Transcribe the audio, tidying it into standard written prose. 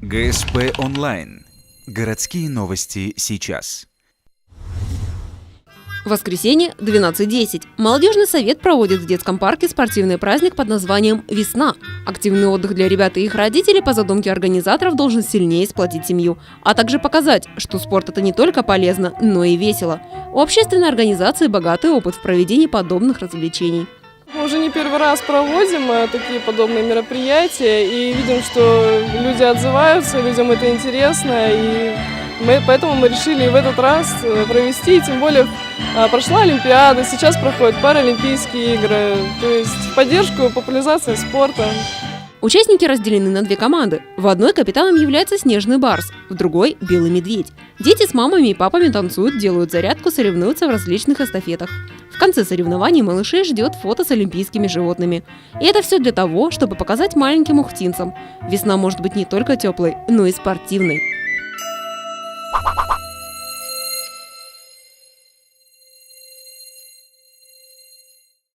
ГСП онлайн. Городские новости сейчас. Воскресенье, 12:10. Молодежный совет проводит в детском парке спортивный праздник под названием «Весна». Активный отдых для ребят и их родителей по задумке организаторов должен сильнее сплотить семью, а также показать, что спорт – это не только полезно, но и весело. У общественной организации богатый опыт в проведении подобных развлечений. Мы уже не первый раз проводим такие подобные мероприятия и видим, что люди отзываются, людям это интересно, и поэтому мы решили в этот раз провести, тем более прошла Олимпиада, сейчас проходят Паралимпийские игры, то есть в поддержку популяризации спорта. Участники разделены на две команды. В одной капитаном является снежный барс, в другой – белый медведь. Дети с мамами и папами танцуют, делают зарядку, соревнуются в различных эстафетах. В конце соревнований малышей ждет фото с олимпийскими животными. И это все для того, чтобы показать маленьким ухтинцам. Весна может быть не только теплой, но и спортивной.